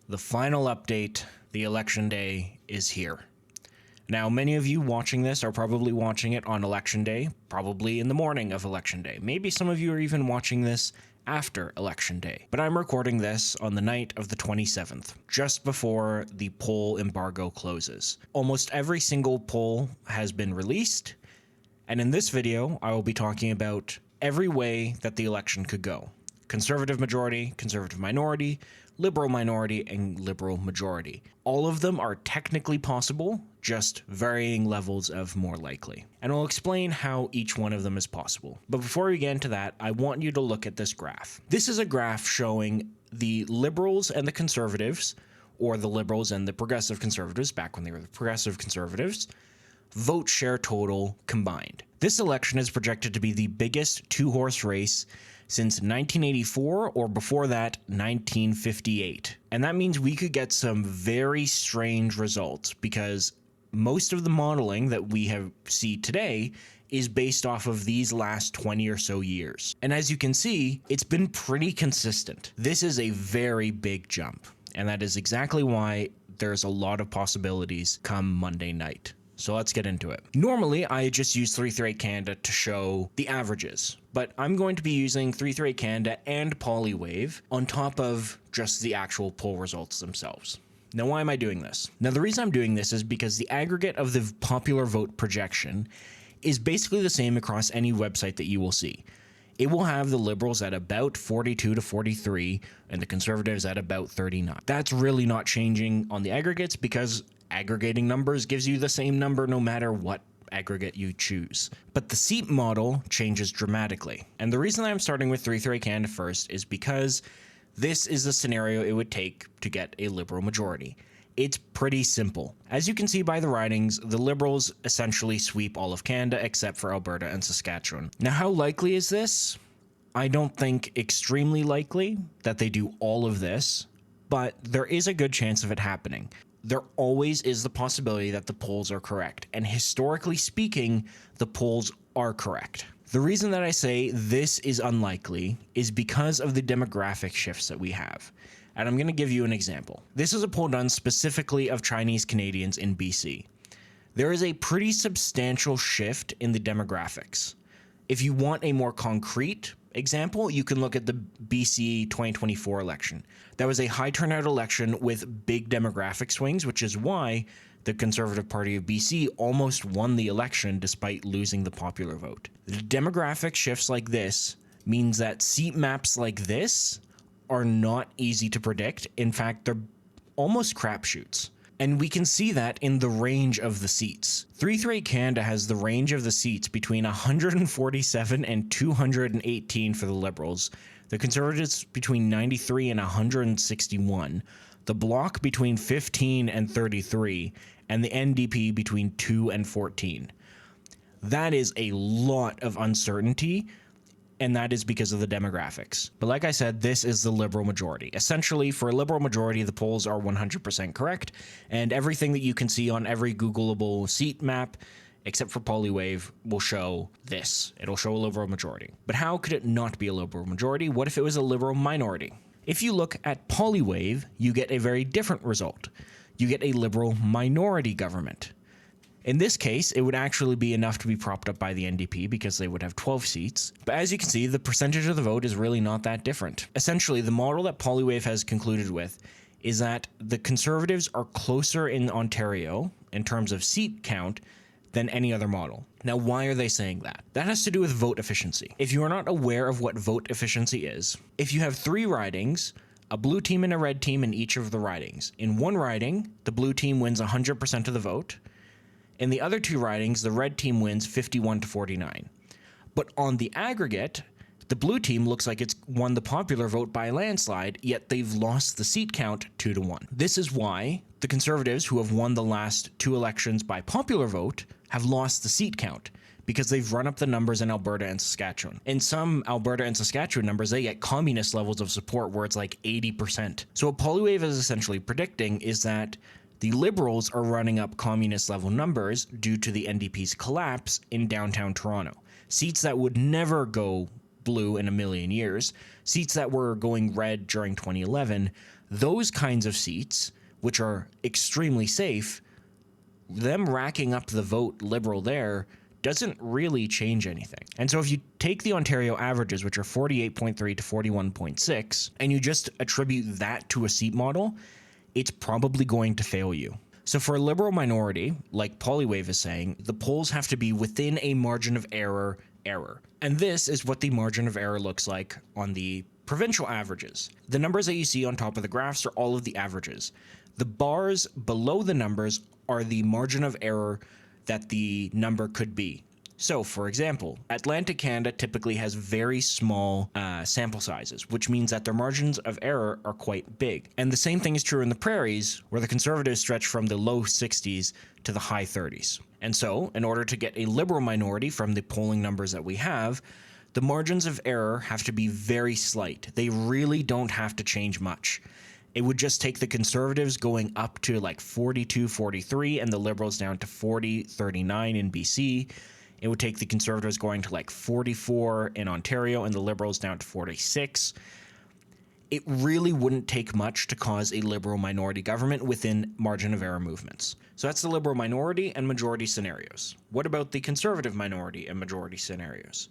The final update, the election day, is here. Now, many of you watching this are probably watching it on election day, probably in the morning of election day. Maybe some of you are even watching this after election day. But I'm recording this on the night of the 27th, just before the poll embargo closes. Almost every single poll has been released, and in this video, I will be talking about every way that the election could go. Conservative majority, conservative minority, liberal minority, and liberal majority. All of them are technically possible, just varying levels of more likely. And I'll explain how each one of them is possible. But before we get into that, I want you to look at this graph. This is a graph showing the liberals and the conservatives, or the liberals and the progressive conservatives, back when they were the progressive conservatives, vote share total combined. This election is projected to be the biggest two-horse race since 1984, or before that, 1958. And that means we could get some very strange results, because most of the modeling that we see today is based off of these last 20 or so years. And as you can see, it's been pretty consistent. This is a very big jump, and that is exactly why there's a lot of possibilities come Monday night. So let's get into it. Normally, I just use 338 Canada to show the averages, but I'm going to be using 338 Canada and Polywave on top of just the actual poll results themselves. Now, why am I doing this? Now, the reason I'm doing this is because the aggregate of the popular vote projection is basically the same across any website that you will see. It will have the liberals at about 42 to 43 and the conservatives at about 39. That's really not changing on the aggregates, because aggregating numbers gives you the same number no matter what aggregate you choose. But the seat model changes dramatically. And the reason I'm starting with 338 Canada first is because this is the scenario it would take to get a liberal majority. It's pretty simple. As you can see by the ridings, the Liberals essentially sweep all of Canada except for Alberta and Saskatchewan. Now, how likely is this? I don't think extremely likely that they do all of this, but there is a good chance of it happening. There always is the possibility that the polls are correct, and historically speaking, the polls are correct. The reason that I say this is unlikely is because of the demographic shifts that we have. And I'm going to give you an example. This is a poll done specifically of Chinese Canadians in BC. There is a pretty substantial shift in the demographics. If you want a more concrete example, you can look at the BC 2024 election. That was a high turnout election with big demographic swings, which is why the Conservative Party of BC almost won the election despite losing the popular vote. The demographic shifts like this means that seat maps like this are not easy to predict. In fact, they're almost crapshoots. And we can see that in the range of the seats. 338 Canada has the range of the seats between 147 and 218 for the Liberals, the Conservatives between 93 and 161, the Bloc between 15 and 33, and the NDP between 2 and 14. That is a lot of uncertainty, and that is because of the demographics. But like I said, this is the liberal majority. Essentially, for a liberal majority, the polls are 100% correct, and everything that you can see on every Googleable seat map, except for Polywave, will show this. It'll show a liberal majority. But how could it not be a liberal majority? What if it was a liberal minority? If you look at Polywave, you get a very different result. You get a liberal minority government. In this case, it would actually be enough to be propped up by the NDP because they would have 12 seats. But as you can see, the percentage of the vote is really not that different. Essentially, the model that Polywave has concluded with is that the Conservatives are closer in Ontario in terms of seat count than any other model. Now, why are they saying that? That has to do with vote efficiency. If you are not aware of what vote efficiency is, if you have 3 ridings, a blue team and a red team in each of the ridings. In one riding, the blue team wins 100% of the vote. In the other 2 ridings, the red team wins 51 to 49. But on the aggregate, the blue team looks like it's won the popular vote by a landslide, yet they've lost the seat count 2 to 1. This is why the Conservatives, who have won the last 2 elections by popular vote, have lost the seat count, because they've run up the numbers in Alberta and Saskatchewan. In some Alberta and Saskatchewan numbers, they get communist levels of support where it's like 80%. So what Polywave is essentially predicting is that the Liberals are running up communist level numbers due to the NDP's collapse in downtown Toronto. Seats that would never go blue in a million years, seats that were going red during 2011, those kinds of seats, which are extremely safe, them racking up the vote Liberal there doesn't really change anything. And so if you take the Ontario averages, which are 48.3 to 41.6, and you just attribute that to a seat model, it's probably going to fail you. So for a Liberal minority, like Polywave is saying, the polls have to be within a margin of error. And this is what the margin of error looks like on the provincial averages. The numbers that you see on top of the graphs are all of the averages. The bars below the numbers are the margin of error that the number could be. So, for example, Atlantic Canada typically has very small sample sizes, which means that their margins of error are quite big. And the same thing is true in the prairies, where the Conservatives stretch from the low 60s to the high 30s. And so, in order to get a Liberal minority from the polling numbers that we have, the margins of error have to be very slight. They really don't have to change much. It would just take the Conservatives going up to like 42, 43, and the Liberals down to 40, 39 in BC. It would take the Conservatives going to like 44 in Ontario and the Liberals down to 46. It really wouldn't take much to cause a Liberal minority government within margin of error movements. So that's the Liberal minority and majority scenarios. What about the Conservative minority and majority scenarios?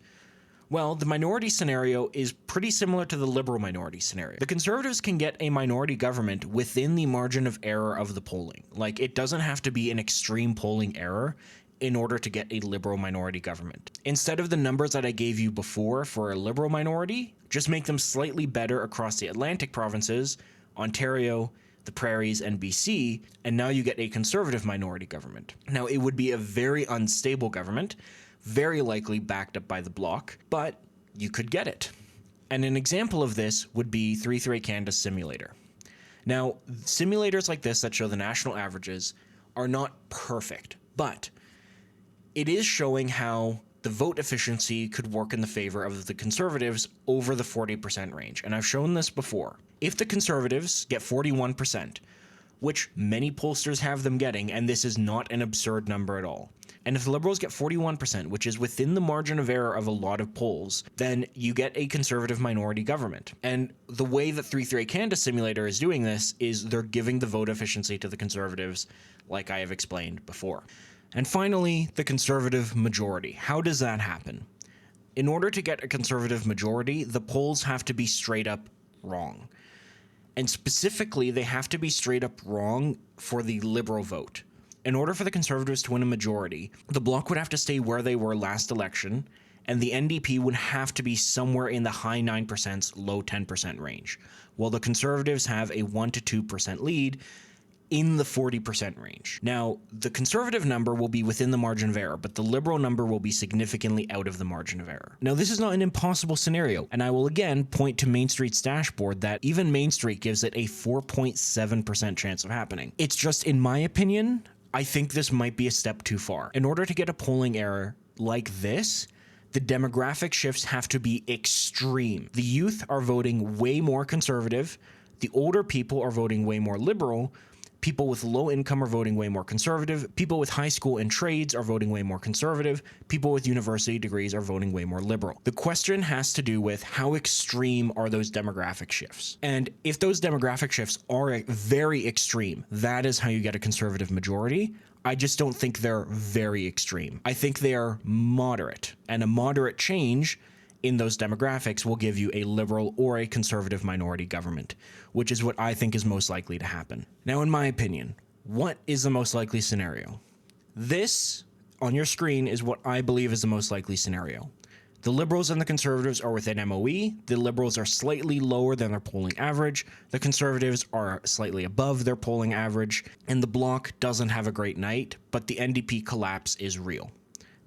Well, the minority scenario is pretty similar to the Liberal minority scenario. The Conservatives can get a minority government within the margin of error of the polling. Like, it doesn't have to be an extreme polling error in order to get a Liberal minority government. Instead of the numbers that I gave you before for a Liberal minority, just make them slightly better across the Atlantic provinces, Ontario, the prairies, and BC, and now you get a Conservative minority government. Now, it would be a very unstable government, very likely backed up by the Bloc, but you could get it. And an example of this would be 33 Canada's simulator. Now, simulators like this that show the national averages are not perfect, but it is showing how the vote efficiency could work in the favor of the Conservatives over the 40% range. And I've shown this before. If the Conservatives get 41%, which many pollsters have them getting, and this is not an absurd number at all, and if the Liberals get 41%, which is within the margin of error of a lot of polls, then you get a Conservative minority government. And the way that 33 Canada Simulator is doing this is they're giving the vote efficiency to the Conservatives, like I have explained before. And finally, the Conservative majority. How does that happen? In order to get a Conservative majority, the polls have to be straight up wrong. And specifically, they have to be straight up wrong for the Liberal vote. In order for the Conservatives to win a majority, the Bloc would have to stay where they were last election, and the NDP would have to be somewhere in the high 9%, low 10% range, while the Conservatives have a 1 to 2% lead in the 40% range. Now, the Conservative number will be within the margin of error, but the Liberal number will be significantly out of the margin of error. Now, this is not an impossible scenario, and I will again point to Main Street's dashboard that even Main Street gives it a 4.7% chance of happening. It's just, in my opinion, I think this might be a step too far. In order to get a polling error like this, the demographic shifts have to be extreme. The youth are voting way more Conservative, the older people are voting way more Liberal, people with low income are voting way more Conservative, people with high school and trades are voting way more Conservative, people with university degrees are voting way more Liberal. The question has to do with how extreme are those demographic shifts. And if those demographic shifts are very extreme, that is how you get a Conservative majority. I just don't think they're very extreme. I think they are moderate, and a moderate change in those demographics will give you a Liberal or a Conservative minority government, which is what I think is most likely to happen. Now, in my opinion, what is the most likely scenario? This on your screen is what I believe is the most likely scenario. The Liberals and the Conservatives are within MOE. The Liberals are slightly lower than their polling average. The Conservatives are slightly above their polling average. And the Bloc doesn't have a great night, but the NDP collapse is real.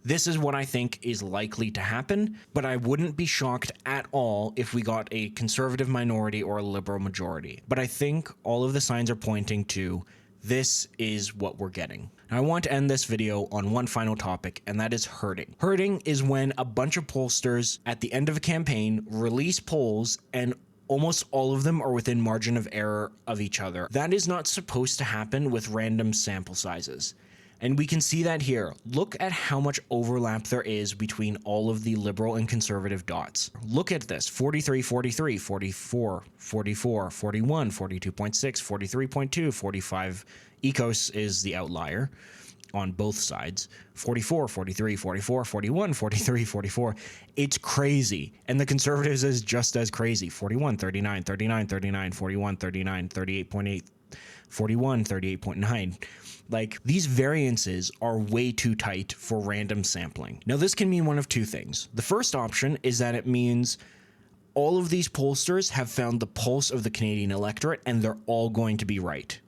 This is what I think is likely to happen, but I wouldn't be shocked at all if we got a Conservative minority or a Liberal majority. But I think all of the signs are pointing to this is what we're getting. Now, I want to end this video on one final topic, and that is herding. Herding is when a bunch of pollsters at the end of a campaign release polls and almost all of them are within margin of error of each other. That is not supposed to happen with random sample sizes. And we can see that here. Look at how much overlap there is between all of the liberal and conservative dots. Look at this: 43, 43, 44, 44, 41, 42.6, 43.2, 45. Ecos is the outlier on both sides. 44, 43, 44, 41, 43, 44. It's crazy. And the conservatives is just as crazy. 41, 39, 39, 39, 41, 39, 38.8, 41, 38.9. Like, these variances are way too tight for random sampling. Now, this can mean one of two things. The first option is that it means all of these pollsters have found the pulse of the Canadian electorate and they're all going to be right.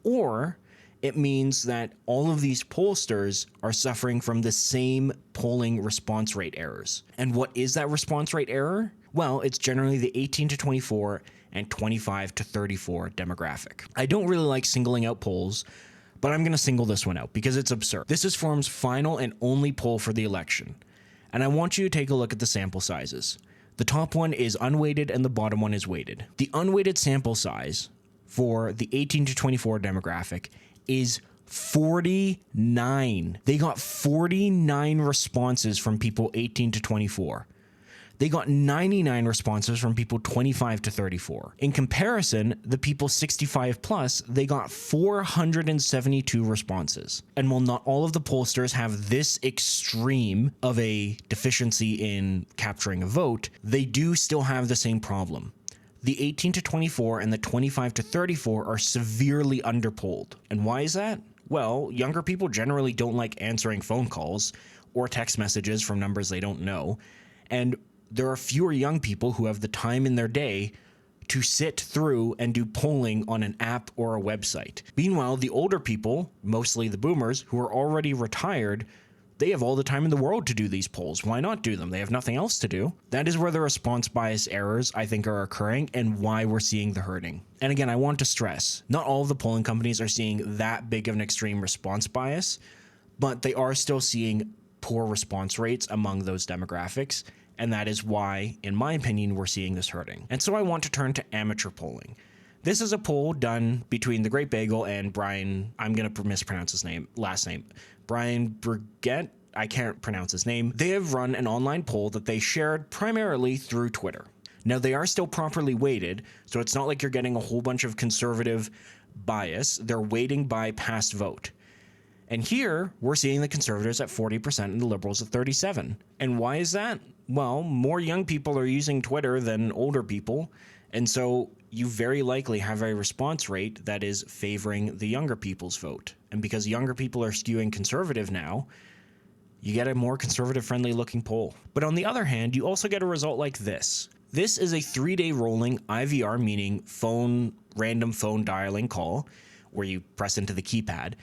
Or it means that all of these pollsters are suffering from the same polling response rate errors. And what is that response rate error? Well, it's generally the 18 to 24 and 25 to 34 demographic. I don't really like singling out polls, but I'm going to single this one out because it's absurd. This is Forum's final and only poll for the election, and I want you to take a look at the sample sizes. The top one is unweighted and the bottom one is weighted. The unweighted sample size for the 18 to 24 demographic is 49. They got 49 responses from people 18 to 24. They got 99 responses from people 25 to 34. In comparison, the people 65 plus, they got 472 responses. And while not all of the pollsters have this extreme of a deficiency in capturing a vote, they do still have the same problem. The 18 to 24 and the 25 to 34 are severely underpolled. And why is that? Well, younger people generally don't like answering phone calls or text messages from numbers they don't know. And there are fewer young people who have the time in their day to sit through and do polling on an app or a website. Meanwhile, the older people, mostly the boomers, who are already retired, they have all the time in the world to do these polls. Why not do them? They have nothing else to do. That is where the response bias errors, I think, are occurring and why we're seeing the herding. And again, I want to stress, not all of the polling companies are seeing that big of an extreme response bias, but they are still seeing poor response rates among those demographics. And that is why, in my opinion, we're seeing this herding. And so I want to turn to amateur polling. This is a poll done between the Great Bagel and Brian, I'm going to mispronounce his last name, Brian Burgett. I can't pronounce his name. They have run an online poll that they shared primarily through Twitter. Now, they are still properly weighted, so it's not like you're getting a whole bunch of conservative bias. They're weighting by past vote. And here, we're seeing the conservatives at 40% and the liberals at 37%. And why is that? Well, more young people are using Twitter than older people, and so you very likely have a response rate that is favoring the younger people's vote. And because younger people are skewing conservative now, you get a more conservative-friendly looking poll. But on the other hand, you also get a result like this. This is a 3-day rolling IVR, meaning random phone dialing call, where you press into the keypad.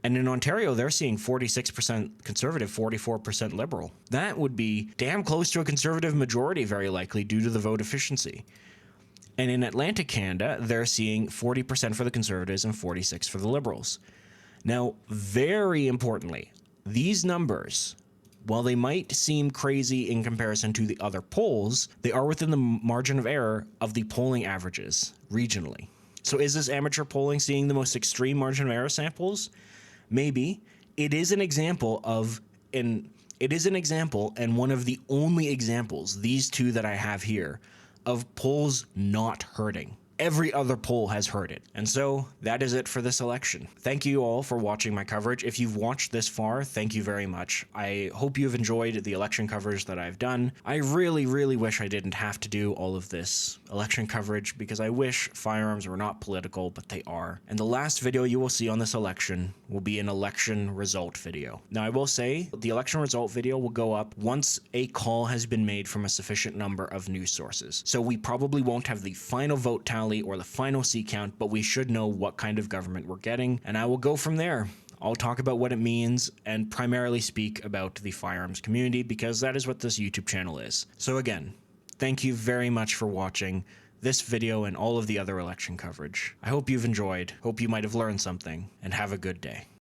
And in Ontario, they're seeing 46% conservative, 44% liberal. That would be damn close to a conservative majority, very likely, due to the vote efficiency. And in Atlantic Canada, they're seeing 40% for the conservatives and 46% for the liberals. Now, very importantly, these numbers, while they might seem crazy in comparison to the other polls, they are within the margin of error of the polling averages regionally. So is this amateur polling seeing the most extreme margin of error samples? Maybe. It is an example and one of the only examples, these two that I have here, of polls not hurting. Every other poll has heard it. And so that is it for this election. Thank you all for watching my coverage. If you've watched this far, thank you very much. I hope you've enjoyed the election coverage that I've done. I really, really wish I didn't have to do all of this election coverage because I wish firearms were not political, but they are. And the last video you will see on this election will be an election result video. Now, I will say the election result video will go up once a call has been made from a sufficient number of news sources. So we probably won't have the final vote tally or the final seat count, but we should know what kind of government we're getting, and I will go from there. I'll talk about what it means and primarily speak about the firearms community because that is what this YouTube channel is. So again, thank you very much for watching this video and all of the other election coverage. I hope you've enjoyed, hope you might have learned something, and have a good day.